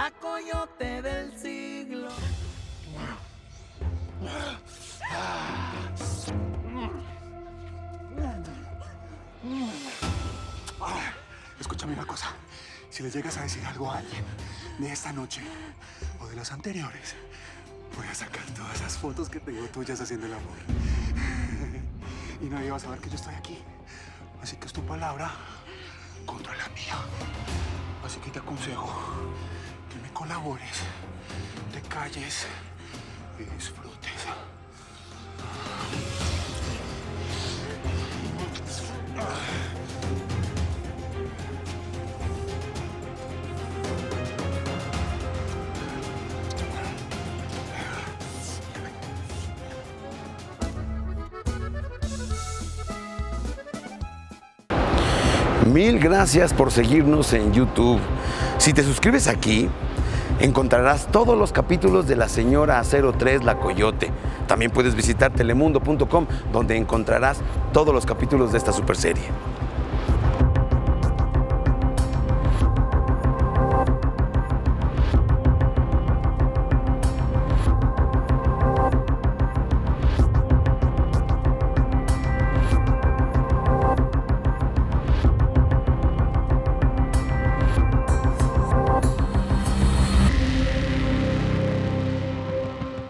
la coyote del siglo. Escúchame una cosa. Si le llegas a decir algo a alguien de esta noche o de las anteriores, voy a sacar todas esas fotos que tengo tuyas haciendo el amor. Y nadie va a saber que yo estoy aquí. Así que es tu palabra contra la mía. Así que te aconsejo que me colabores, te calles y disfrutes. Mil gracias por seguirnos en YouTube. Si te suscribes aquí, encontrarás todos los capítulos de La Señora 03 La Coyote. También puedes visitar telemundo.com, donde encontrarás todos los capítulos de esta super serie.